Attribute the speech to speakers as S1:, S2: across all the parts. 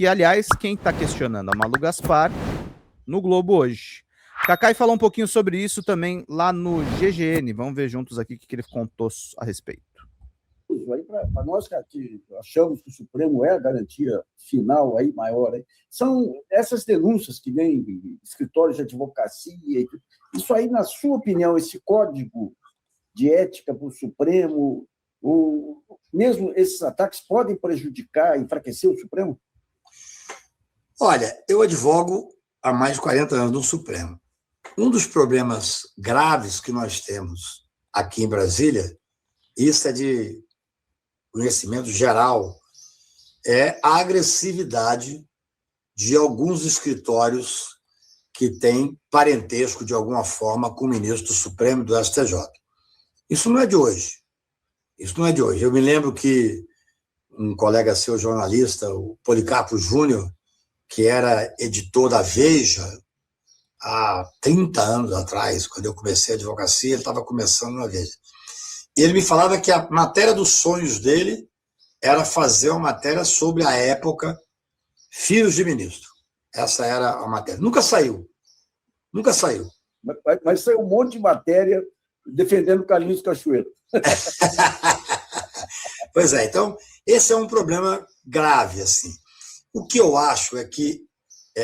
S1: que, aliás, quem está questionando? A Malu Gaspar, no Globo hoje. Cacai falou um pouquinho sobre isso também lá no GGN. Vamos ver juntos aqui o que ele contou a respeito.
S2: Para nós que achamos que o Supremo é a garantia final aí, maior, aí, são essas denúncias que vêm de escritórios de advocacia. Isso aí, na sua opinião, esse código de ética para o Supremo, ou mesmo esses ataques podem prejudicar, enfraquecer o Supremo?
S3: Olha, eu advogo há mais de 40 anos no Supremo. Um dos problemas graves que nós temos aqui em Brasília, isso é de conhecimento geral, é a agressividade de alguns escritórios que têm parentesco, de alguma forma, com o ministro do Supremo e do STJ. Isso não é de hoje. Isso não é de hoje. Eu me lembro que um colega seu, jornalista, o Policarpo Júnior, que era editor da Veja há 30 anos atrás, quando eu comecei a advocacia, ele estava começando na Veja. E ele me falava que a matéria dos sonhos dele era fazer uma matéria sobre a época Filhos de Ministro. Essa era a matéria. Nunca saiu. Nunca saiu.
S2: Mas saiu um monte de matéria defendendo Carlinhos Cachoeiro.
S3: Pois é, então, esse é um problema grave, assim. O que eu acho é que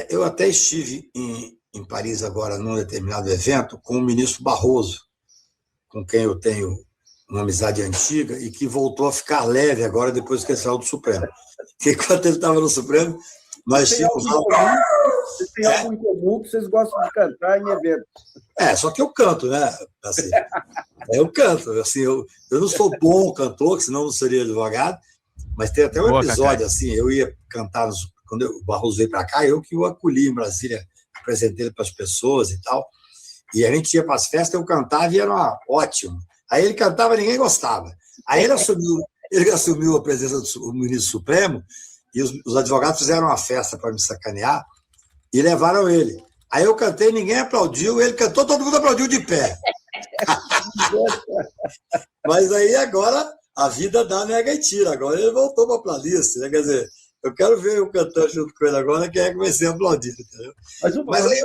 S3: eu até estive em Paris agora, num determinado evento, com o ministro Barroso, com quem eu tenho uma amizade antiga e que voltou a ficar leve agora depois que ele saiu do Supremo. Porque enquanto ele estava no Supremo, nós tínhamos...
S2: Vocês têm algo em comum que vocês gostam de cantar em eventos.
S3: Só que eu canto, né? Assim, eu canto. Assim, eu não sou bom cantor, senão não seria advogado, mas tem até um episódio, assim, eu ia cantar, quando o Barroso veio para cá, eu que o acolhi em Brasília, apresentei ele para as pessoas e tal, e a gente ia para as festas, eu cantava e era ótimo. Aí ele cantava e ninguém gostava. Aí ele assumiu a presença do ministro Supremo e os advogados fizeram uma festa para me sacanear e levaram ele. Aí eu cantei, ninguém aplaudiu, ele cantou, todo mundo aplaudiu de pé. Mas aí agora a vida dá nega e tira. Agora ele voltou para a playlist, né? Quer dizer, eu quero ver eu cantando junto com ele agora, quem é que vai ser aplaudido, entendeu?
S2: Mas aí,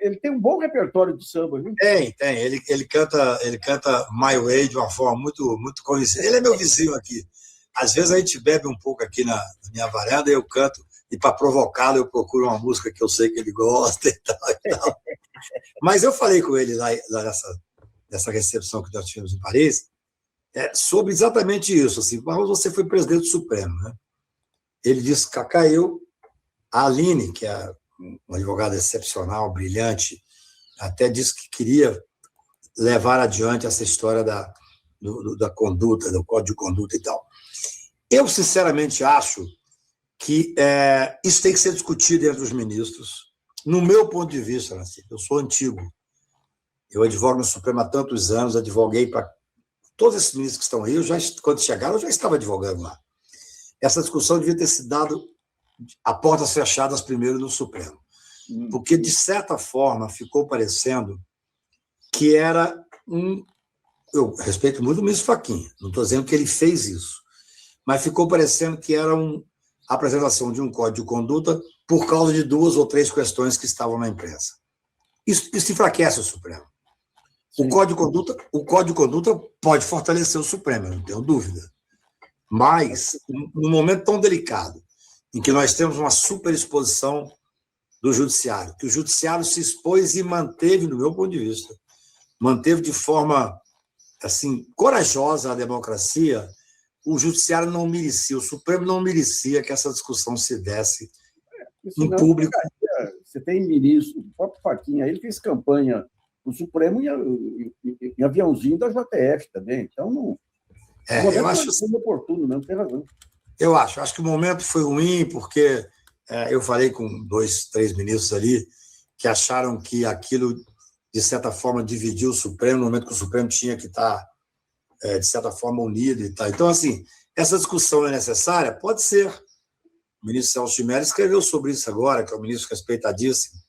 S2: ele tem um bom repertório de samba, viu?
S3: Tem. Ele canta My Way de uma forma muito, muito conhecida. Ele é meu vizinho aqui. Às vezes a gente bebe um pouco aqui na minha varanda e eu canto, e para provocá-lo eu procuro uma música que eu sei que ele gosta e tal. Mas eu falei com ele lá nessa recepção que nós tivemos em Paris, sobre exatamente isso. Assim, mas você foi presidente do Supremo, né? Ele disse, Cacá, a Aline, que é uma advogada excepcional, brilhante, até disse que queria levar adiante essa história da conduta, do código de conduta e tal. Eu, sinceramente, acho que isso tem que ser discutido entre os ministros. No meu ponto de vista, eu sou antigo. Eu advogo no Supremo há tantos anos, advoguei para todos esses ministros que estão aí. Quando chegaram, eu já estava advogando lá. Essa discussão devia ter se dado a portas fechadas primeiro no Supremo. Porque, de certa forma, ficou parecendo que era eu respeito muito o ministro Fachin, não estou dizendo que ele fez isso, mas ficou parecendo que era a apresentação de um código de conduta por causa de 2 ou 3 questões que estavam na imprensa. Isso enfraquece o Supremo. O código de conduta pode fortalecer o Supremo, não tenho dúvida. Mas, num momento tão delicado, em que nós temos uma superexposição do judiciário, que o judiciário se expôs e manteve, no meu ponto de vista, manteve de forma assim, corajosa a democracia, o judiciário não merecia, o Supremo não merecia que essa discussão se desse em público.
S2: Você tem ministro, o próprio Fachin, ele fez campanha no Supremo em aviãozinho da JF também, então não...
S3: eu acho
S2: oportuno, não tem razão.
S3: Eu acho que o momento foi ruim, porque eu falei com 2, 3 ministros ali que acharam que aquilo, de certa forma, dividiu o Supremo, no momento que o Supremo tinha que estar, de certa forma, unido e tal. Então, assim, essa discussão é necessária? Pode ser. O ministro Celso de Mello escreveu sobre isso agora, que é um ministro respeitadíssimo,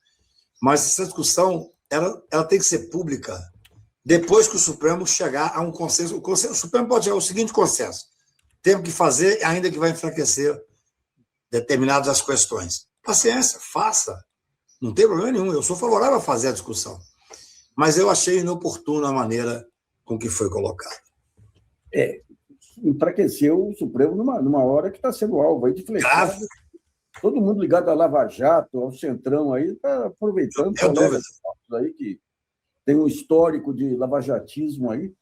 S3: mas essa discussão ela tem que ser pública depois que o Supremo chegar a um consenso. O Supremo pode chegar ao seguinte consenso: temos que fazer, ainda que vai enfraquecer determinadas questões. Paciência, faça. Não tem problema nenhum. Eu sou favorável a fazer a discussão. Mas eu achei inoportuna a maneira com que foi colocado.
S2: Enfraqueceu o Supremo numa hora que está sendo alvo aí de flechada. Todo mundo ligado à Lava Jato, ao Centrão aí, está aproveitando colegas aí que tem um histórico de lavajatismo aí.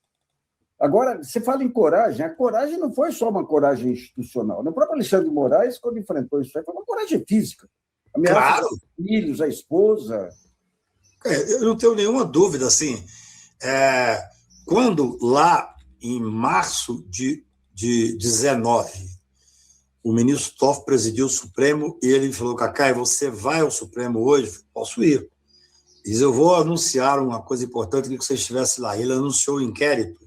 S2: Agora, você fala em coragem, a coragem não foi só uma coragem institucional. O próprio Alexandre de Moraes, quando enfrentou isso aí, foi uma coragem física. Ameaça aos filhos, à esposa.
S3: Eu não tenho nenhuma dúvida, assim, quando lá em março de 19, o ministro Toffoli presidiu o Supremo e ele falou, Cacai, você vai ao Supremo hoje? Posso ir. Diz, eu vou anunciar uma coisa importante que você estivesse lá. Ele anunciou o inquérito,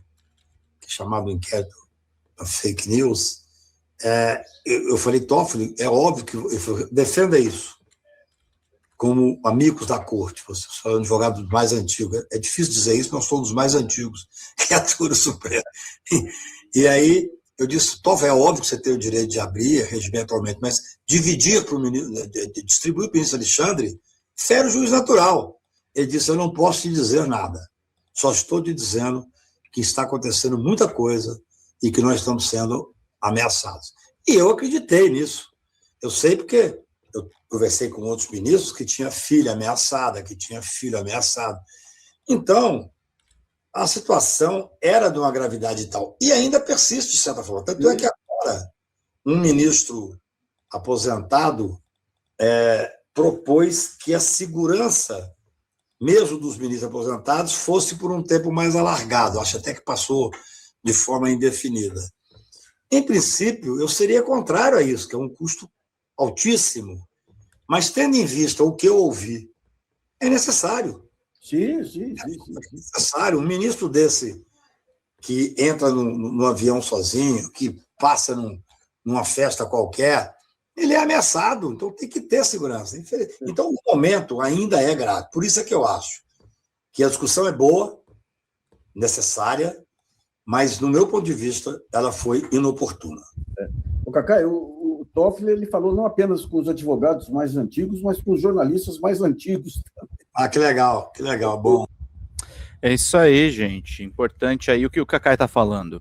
S3: que é chamado inquérito da fake news. Eu falei, Toffoli, é óbvio que defenda isso. Como amigos da corte, você é um advogado mais antigo. É difícil dizer isso, nós somos os mais antigos que atua no Supremo. E aí eu disse, Toffoli, é óbvio que você tem o direito de abrir regimentalmente, mas distribuir para o ministro Alexandre fere o juiz natural. Ele disse, eu não posso te dizer nada, só estou te dizendo que está acontecendo muita coisa e que nós estamos sendo ameaçados. E eu acreditei nisso. Eu sei porque eu conversei com outros ministros que tinha filha ameaçada, que tinha filho ameaçado. Então, a situação era de uma gravidade tal. E ainda persiste, de certa forma. Tanto é que agora um ministro aposentado propôs que a segurança, mesmo dos ministros aposentados, fosse por um tempo mais alargado. Acho até que passou de forma indefinida. Em princípio, eu seria contrário a isso, que é um custo altíssimo. Mas, tendo em vista o que eu ouvi, é necessário.
S2: Sim.
S3: É necessário. Um ministro desse, que entra no avião sozinho, que passa numa festa qualquer, ele é ameaçado, então tem que ter segurança. Então, o momento ainda é grave. Por isso é que eu acho que a discussão é boa, necessária, mas, no meu ponto de vista, ela foi inoportuna.
S2: O Cacai, o Toffoli ele falou não apenas com os advogados mais antigos, mas com os jornalistas mais antigos.
S3: Que legal, bom.
S1: É isso aí, gente. Importante aí o que o Cacai está falando.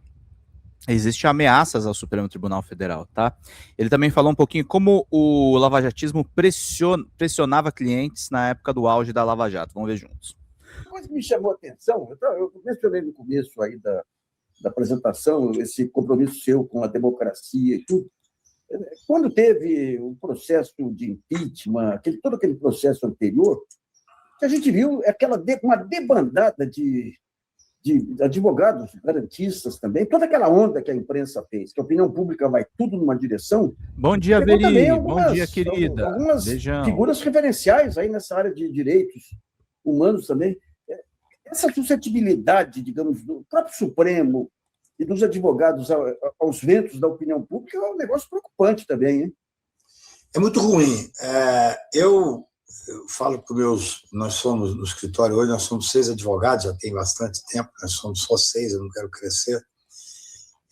S1: Existem ameaças ao Supremo Tribunal Federal, tá? Ele também falou um pouquinho como o lavajatismo pressionava clientes na época do auge da Lava Jato. Vamos ver juntos.
S2: Uma coisa que me chamou a atenção, eu mencionei no começo aí da apresentação, esse compromisso seu com a democracia e tudo. Quando teve o processo de impeachment, todo aquele processo anterior, que a gente viu uma debandada de advogados garantistas também, toda aquela onda que a imprensa fez, que a opinião pública vai tudo numa direção.
S1: Bom dia, Veri. Bom dia, querida.
S2: Algumas figuras referenciais aí nessa área de direitos humanos também. Essa suscetibilidade, digamos, do próprio Supremo e dos advogados aos ventos da opinião pública é um negócio preocupante também, hein?
S3: É muito ruim. Eu falo para nós somos, no escritório hoje, nós somos 6 advogados, já tem bastante tempo, nós somos só 6, eu não quero crescer.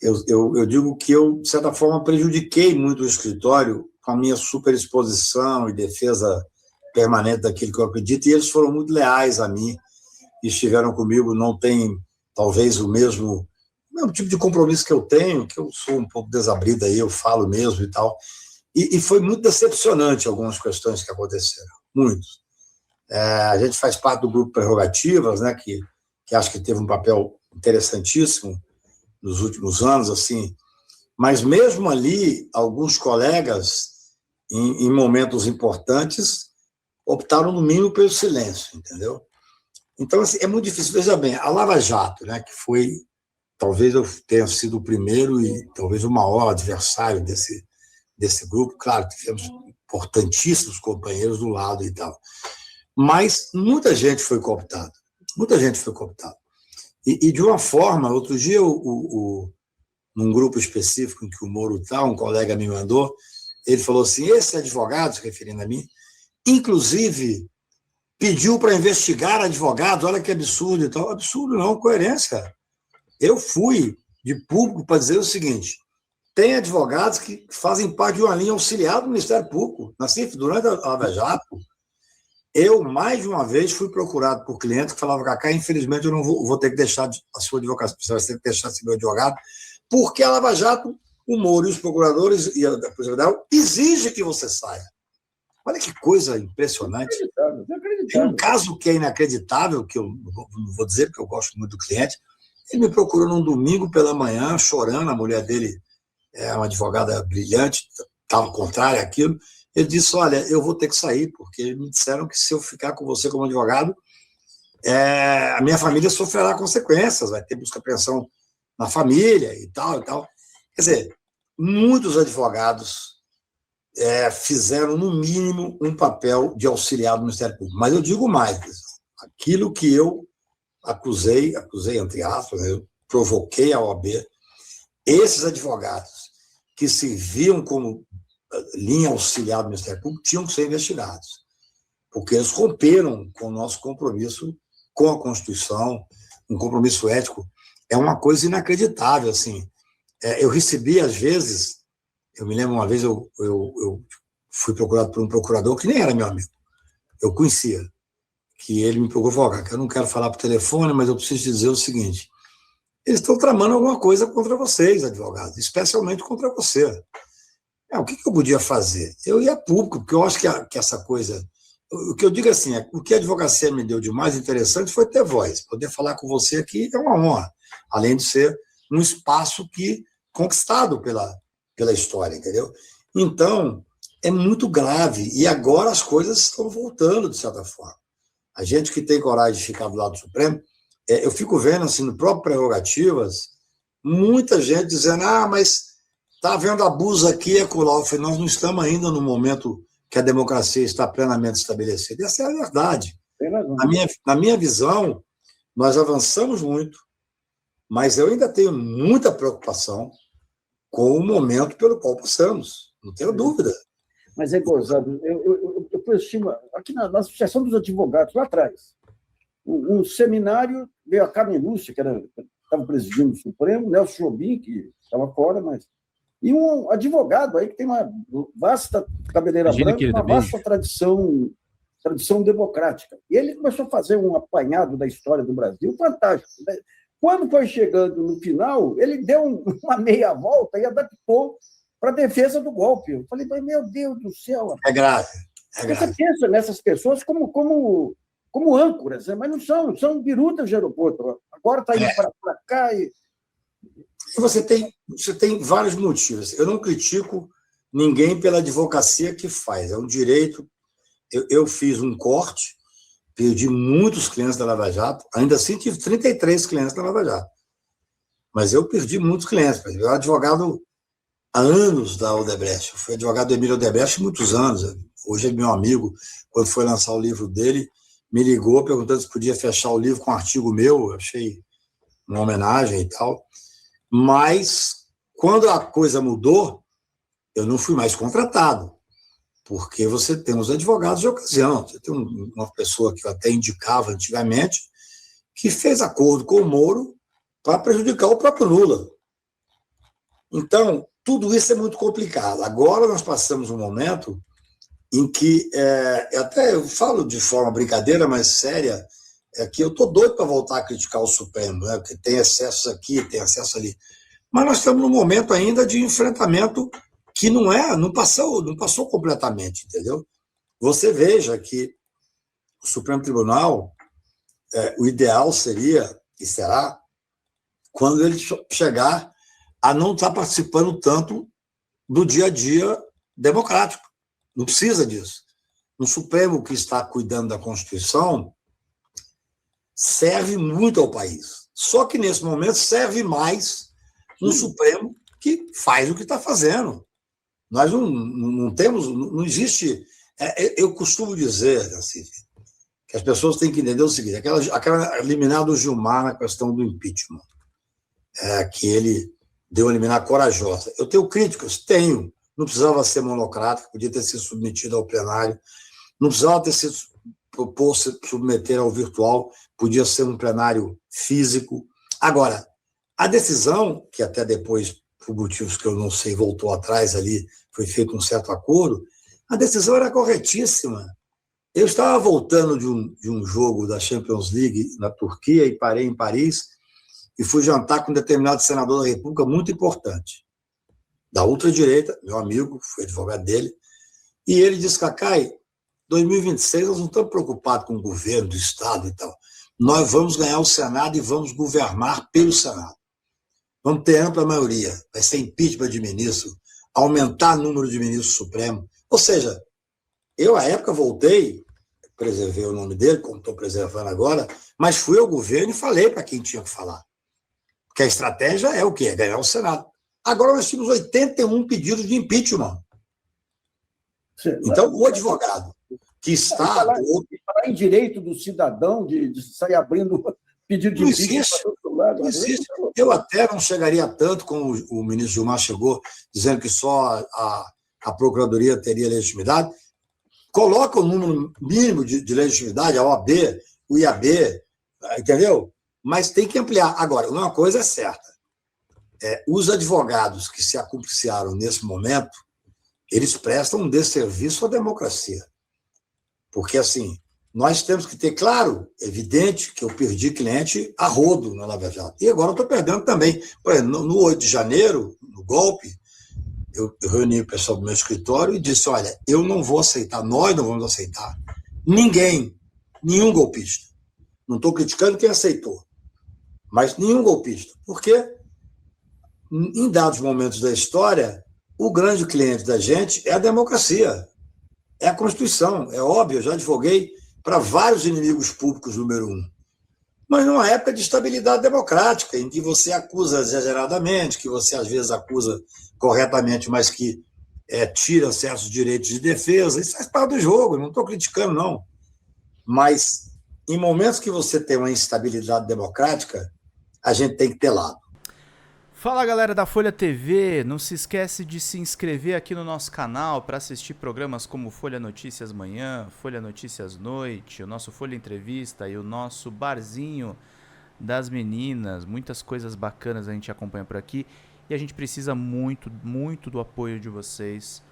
S3: Eu digo que eu, de certa forma, prejudiquei muito o escritório com a minha superexposição e defesa permanente daquilo que eu acredito, e eles foram muito leais a mim, e estiveram comigo, não têm, talvez, o mesmo tipo de compromisso que eu tenho, que eu sou um pouco desabrido aí, eu falo mesmo e tal. E foi muito decepcionante algumas questões que aconteceram, muitos. A gente faz parte do grupo Prerrogativas, né, que acho que teve um papel interessantíssimo nos últimos anos, assim, mas mesmo ali, alguns colegas, em momentos importantes, optaram, no mínimo, pelo silêncio, entendeu? Então, assim, é muito difícil. Veja bem, a Lava Jato, né, que foi, talvez eu tenha sido o primeiro e talvez o maior adversário desse grupo, claro, tivemos importantíssimos companheiros do lado e tal, mas muita gente foi cooptada, e de uma forma, outro dia, num grupo específico em que o Moro está, um colega me mandou, ele falou assim, esse advogado, se referindo a mim, inclusive pediu para investigar advogados, olha que absurdo e tal. Absurdo não, coerência. Eu fui de público para dizer o seguinte, tem advogados que fazem parte de uma linha auxiliar do Ministério Público. Durante a Lava Jato, eu, mais de uma vez, fui procurado por clientes que falavam, Cacá, infelizmente eu não vou ter que deixar a sua advocacia, você vai ter que deixar de ser meu advogado, porque a Lava Jato, o Moro e os procuradores e a Polícia Federal exigem que você saia. Olha que coisa impressionante. Tem um caso que é inacreditável, que eu não vou dizer porque eu gosto muito do cliente. Ele me procurou num domingo pela manhã, chorando, a mulher dele é uma advogada brilhante, estava contrária àquilo. Ele disse, olha, eu vou ter que sair, porque me disseram que se eu ficar com você como advogado, a minha família sofrerá consequências, vai ter busca-apreensão na família e tal, e tal. Quer dizer, muitos advogados fizeram, no mínimo, um papel de auxiliar do Ministério Público. Mas eu digo mais, aquilo que eu acusei, entre aspas, eu provoquei a OAB, esses advogados que se viam como linha auxiliar do Ministério Público tinham que ser investigados, porque eles romperam com o nosso compromisso com a Constituição, um compromisso ético. É uma coisa inacreditável, assim. Eu recebi, às vezes, eu me lembro uma vez, eu fui procurado por um procurador que nem era meu amigo, eu conhecia, que ele me procurou e falou, eu não quero falar por telefone, mas eu preciso te dizer o seguinte, eles estão tramando alguma coisa contra vocês, advogados, especialmente contra você. O que eu podia fazer? Eu ia a público, porque eu acho que essa coisa... O que eu digo assim, o que a advocacia me deu de mais interessante foi ter voz. Poder falar com você aqui é uma honra, além de ser um espaço conquistado pela história, entendeu? Então, é muito grave. E agora as coisas estão voltando, de certa forma. A gente que tem coragem de ficar do lado do Supremo, eu fico vendo, assim, no próprio Prerrogativas, muita gente dizendo, mas está havendo abuso aqui e acolá. Eu falei, nós não estamos ainda no momento que a democracia está plenamente estabelecida. Essa é a verdade. Na minha visão, nós avançamos muito, mas eu ainda tenho muita preocupação com o momento pelo qual passamos, não tenho dúvida.
S2: Mas é gozado. Eu conheci aqui na Associação dos Advogados, lá atrás, um seminário, veio a Carmen Lúcia, que estava presidindo o Supremo, Nelson Jobim, que estava fora, mas... E um advogado aí que tem uma vasta cabeleira branca, uma vasta tradição democrática. E ele começou a fazer um apanhado da história do Brasil fantástico. Quando foi chegando no final, ele deu uma meia volta e adaptou para a defesa do golpe. Eu falei, meu Deus do céu.
S3: É grave.
S2: Você pensa nessas pessoas como âncoras, mas não são birutas de aeroporto. Agora está indo para cá e...
S3: Você tem vários motivos. Eu não critico ninguém pela advocacia que faz. É um direito. Eu fiz um corte, perdi muitos clientes da Lava Jato, ainda assim tive 33 clientes da Lava Jato. Mas eu perdi muitos clientes. Eu era advogado há anos da Odebrecht. Eu fui advogado do Emílio Odebrecht há muitos anos. Hoje é meu amigo. Quando foi lançar o livro dele, me ligou perguntando se podia fechar o livro com um artigo meu. Eu achei uma homenagem e tal. Mas, quando a coisa mudou, eu não fui mais contratado, porque você tem os advogados de ocasião. Você tem uma pessoa que eu até indicava antigamente, que fez acordo com o Moro para prejudicar o próprio Lula. Então, tudo isso é muito complicado. Agora nós passamos um momento em que, eu falo de forma brincadeira, mas séria, que eu estou doido para voltar a criticar o Supremo, né? Porque tem excessos aqui, tem excesso ali. Mas nós estamos num momento ainda de enfrentamento que não passou completamente, entendeu? Você veja que o Supremo Tribunal, o ideal seria, e será, quando ele chegar a não estar participando tanto do dia a dia democrático. Não precisa disso. No Supremo que está cuidando da Constituição, serve muito ao país. Só que, nesse momento, serve mais um Supremo que faz o que está fazendo. Nós não temos... Não existe... Eu costumo dizer, assim, que as pessoas têm que entender o seguinte, aquela liminar do Gilmar na questão do impeachment, que ele deu uma liminar corajosa. Eu tenho críticas? Tenho. Não precisava ser monocrático, podia ter sido submetido ao plenário, não precisava ter sido propor-se submeter ao virtual, podia ser um plenário físico. Agora, a decisão, que até depois por motivos que eu não sei, voltou atrás ali, foi feito um certo acordo, a decisão era corretíssima. Eu estava voltando de um jogo da Champions League na Turquia e parei em Paris e fui jantar com um determinado senador da República muito importante, da ultradireita, meu amigo, fui advogado dele, e ele disse, Cacai, 2026 nós não estamos preocupados com o governo do Estado e tal. Nós vamos ganhar o Senado e vamos governar pelo Senado. Vamos ter ampla maioria, vai ser impeachment de ministro, aumentar o número de ministros supremos. Ou seja, eu, à época, voltei, preservei o nome dele, como estou preservando agora, mas fui ao governo e falei para quem tinha que falar. Porque a estratégia é o quê? É ganhar o Senado. Agora nós tínhamos 81 pedidos de impeachment. Então, o advogado que está...
S2: Falar em direito do cidadão de sair abrindo pedido de impeachment para todo lado.
S3: Não existe. Eu até não chegaria tanto como o ministro Gilmar chegou, dizendo que só a Procuradoria teria legitimidade. Coloca o número mínimo de legitimidade, a OAB, o IAB, entendeu? Mas tem que ampliar. Agora, uma coisa é certa. Os advogados que se acumpliciaram nesse momento, eles prestam um desserviço à democracia. Porque, assim, nós temos que ter, claro, evidente que eu perdi cliente a rodo na Lava Jato. E agora eu estou perdendo também. Por exemplo, no 8 de janeiro, no golpe, eu reuni o pessoal do meu escritório e disse, olha, eu não vou aceitar, nós não vamos aceitar nenhum golpista. Não estou criticando quem aceitou, mas nenhum golpista. Porque, em dados momentos da história, o grande cliente da gente é a democracia, é a Constituição. É óbvio, eu já advoguei para vários inimigos públicos número 1. Mas numa época de estabilidade democrática, em que você acusa exageradamente, que você às vezes acusa corretamente, mas que tira certos direitos de defesa, isso faz parte do jogo, eu não estou criticando, não. Mas em momentos que você tem uma instabilidade democrática, a gente tem que ter lado.
S1: Fala galera da Folha TV, não se esquece de se inscrever aqui no nosso canal para assistir programas como Folha Notícias Manhã, Folha Notícias Noite, o nosso Folha Entrevista e o nosso Barzinho das Meninas. Muitas coisas bacanas a gente acompanha por aqui e a gente precisa muito, muito do apoio de vocês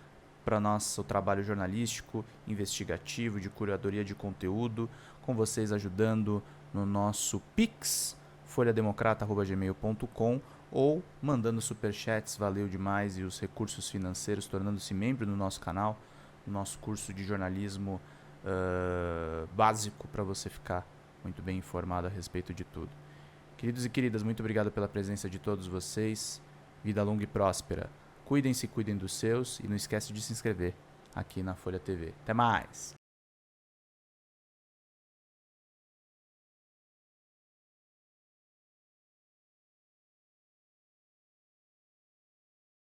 S1: para nosso trabalho jornalístico, investigativo, de curadoria de conteúdo, com vocês ajudando no nosso Pix, folhademocrata@gmail.com, ou mandando superchats, valeu demais, e os recursos financeiros, tornando-se membro do nosso canal, no nosso curso de jornalismo básico, para você ficar muito bem informado a respeito de tudo. Queridos e queridas, muito obrigado pela presença de todos vocês, vida longa e próspera, cuidem-se, cuidem dos seus, e não esquece de se inscrever aqui na Folha TV. Até mais!